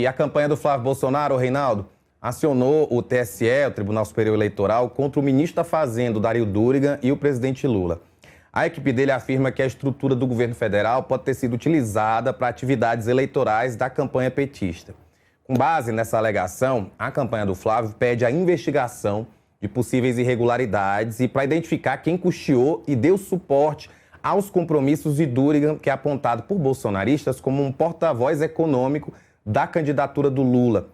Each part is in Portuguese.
E a campanha do Flávio Bolsonaro, Reinaldo, acionou o TSE, o Tribunal Superior Eleitoral, contra o ministro da Fazenda, Dario Durigan, e o presidente Lula. A equipe dele afirma que a estrutura do governo federal pode ter sido utilizada para atividades eleitorais da campanha petista. Com base nessa alegação, a campanha do Flávio pede a investigação de possíveis irregularidades e para identificar quem custeou e deu suporte aos compromissos de Durigan, que é apontado por bolsonaristas como um porta-voz econômico da candidatura do Lula.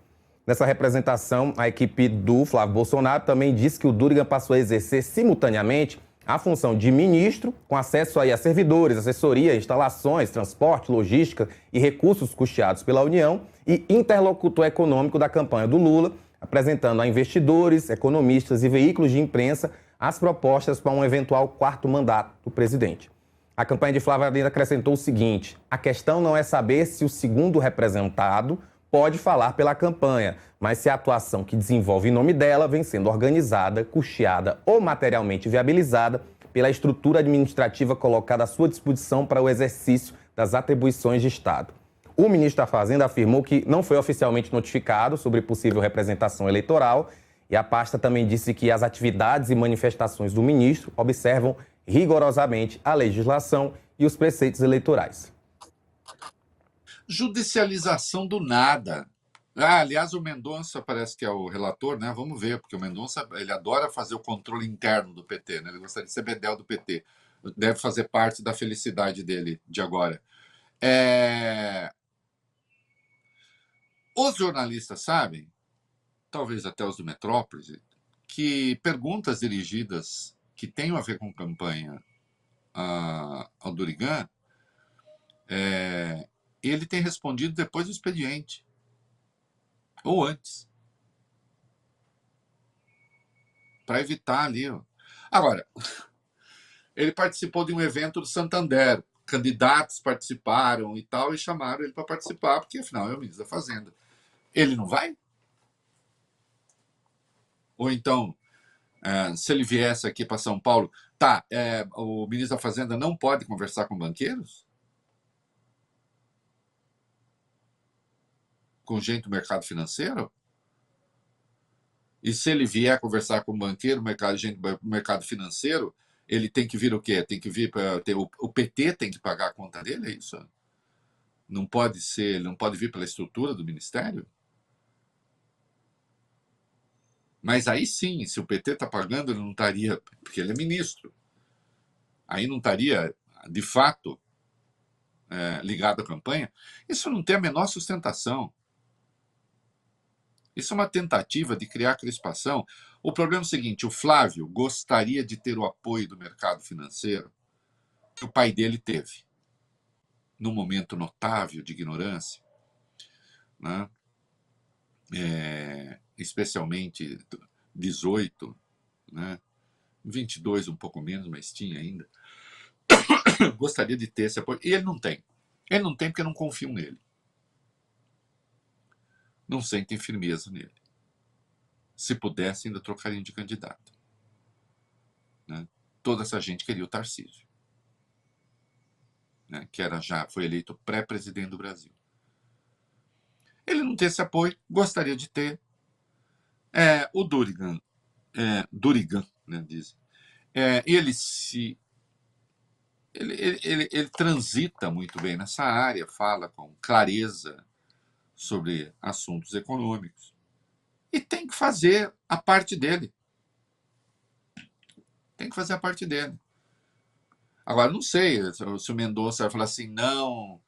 Nessa representação, a equipe do Flávio Bolsonaro também disse que o Durigan passou a exercer simultaneamente a função de ministro, com acesso aí a servidores, assessoria, instalações, transporte, logística e recursos custeados pela União, e interlocutor econômico da campanha do Lula, apresentando a investidores, economistas e veículos de imprensa as propostas para um eventual quarto mandato do presidente. A campanha de Flávio ainda acrescentou o seguinte: a questão não é saber se o segundo representado pode falar pela campanha, mas se a atuação que desenvolve em nome dela vem sendo organizada, custeada ou materialmente viabilizada pela estrutura administrativa colocada à sua disposição para o exercício das atribuições de Estado. O ministro da Fazenda afirmou que não foi oficialmente notificado sobre possível representação eleitoral e a pasta também disse que as atividades e manifestações do ministro observam rigorosamente a legislação e os preceitos eleitorais. Judicialização do nada. Aliás, o Mendonça parece que é o relator, né? Vamos ver, porque o Mendonça ele adora fazer o controle interno do PT, né? Ele gostaria de ser bedel do PT. Deve fazer parte da felicidade dele de agora. Os jornalistas sabem, talvez até os do Metrópolis, que perguntas dirigidas que tenham a ver com campanha ao Durigan, ele tem respondido depois do expediente, ou antes, para evitar ali. Agora, ele participou de um evento do Santander, candidatos participaram e tal, e chamaram ele para participar, porque afinal é o ministro da Fazenda. Ele não vai? Ou então, se ele viesse aqui para São Paulo, o ministro da Fazenda não pode conversar com banqueiros? Com gente do mercado financeiro? E se ele vier conversar com banqueiro, gente do mercado financeiro, ele tem que vir o quê? Tem que vir para o PT tem que pagar a conta dele, é isso? Não pode ser, ele não pode vir pela estrutura do ministério? Mas aí sim, se o PT está pagando, ele não estaria, porque ele é ministro. Aí não estaria, de fato, ligado à campanha. Isso não tem a menor sustentação. Isso é uma tentativa de criar crispação. O problema é o seguinte: o Flávio gostaria de ter o apoio do mercado financeiro que o pai dele teve, num momento notável de ignorância, né? Especialmente 18, né? 22 um pouco menos, mas tinha ainda. Gostaria de ter esse apoio. E ele não tem. Ele não tem porque não confiam nele. Não sentem firmeza nele. Se pudesse, ainda trocariam de candidato. Né? Toda essa gente queria o Tarcísio, né? Que foi eleito pré-presidente do Brasil. Ele não tem esse apoio, gostaria de ter. O Durigan, né, dizem. Ele transita muito bem nessa área, fala com clareza sobre assuntos econômicos. E tem que fazer a parte dele. Tem que fazer a parte dele. Agora, não sei se o Mendonça vai falar assim, não,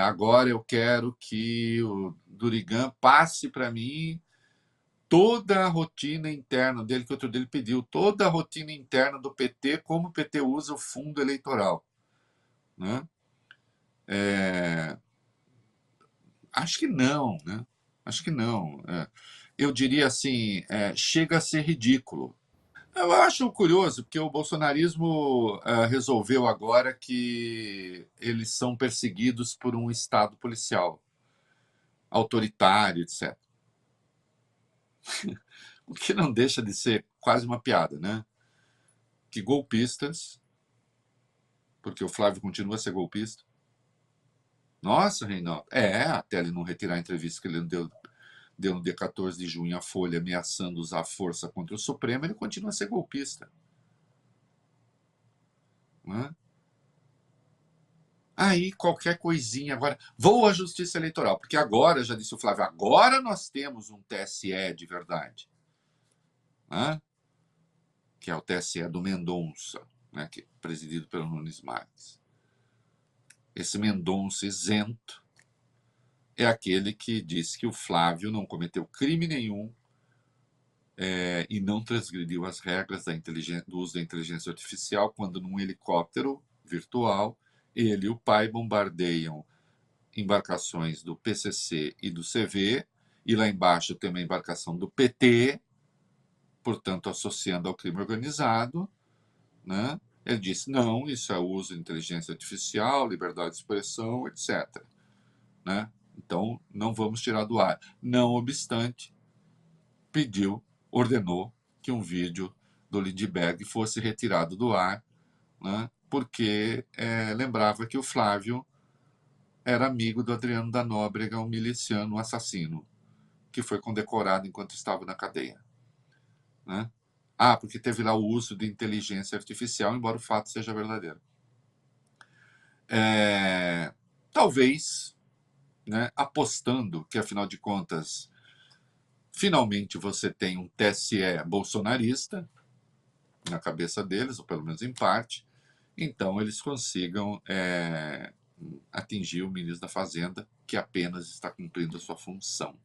agora eu quero que o Durigan passe para mim toda a rotina interna dele, que outro dele pediu, toda a rotina interna do PT, como o PT usa o fundo eleitoral. Né? Acho que não, né? Acho que não. Eu diria assim, chega a ser ridículo. Eu acho curioso, porque o bolsonarismo resolveu agora que eles são perseguidos por um Estado policial, autoritário, etc. O que não deixa de ser quase uma piada, né? Que golpistas, porque o Flávio continua a ser golpista, Nossa, Reinaldo. Até ele não retirar a entrevista que ele deu no dia 14 de junho à Folha, ameaçando usar força contra o Supremo, ele continua a ser golpista. Né? Aí, qualquer coisinha agora. Vou à Justiça Eleitoral, porque agora, já disse o Flávio, agora nós temos um TSE de verdade. Né? Que é o TSE do Mendonça, né? Que é presidido pelo Nunes Marques. Esse Mendonça isento é aquele que disse que o Flávio não cometeu crime nenhum e não transgrediu as regras do uso da inteligência artificial quando, num helicóptero virtual, ele e o pai bombardeiam embarcações do PCC e do CV, e lá embaixo tem uma embarcação do PT, portanto, associando ao crime organizado. Né? Ele disse, não, isso é uso de inteligência artificial, liberdade de expressão, etc. Né? Então, não vamos tirar do ar. Não obstante, ordenou que um vídeo do Lindbergh fosse retirado do ar, né? Porque lembrava que o Flávio era amigo do Adriano da Nóbrega, um miliciano assassino, que foi condecorado enquanto estava na cadeia. Né? Porque teve lá o uso de inteligência artificial, embora o fato seja verdadeiro. Talvez, né, apostando que, afinal de contas, finalmente você tem um TSE bolsonarista na cabeça deles, ou pelo menos em parte, então eles consigam atingir o ministro da Fazenda, que apenas está cumprindo a sua função.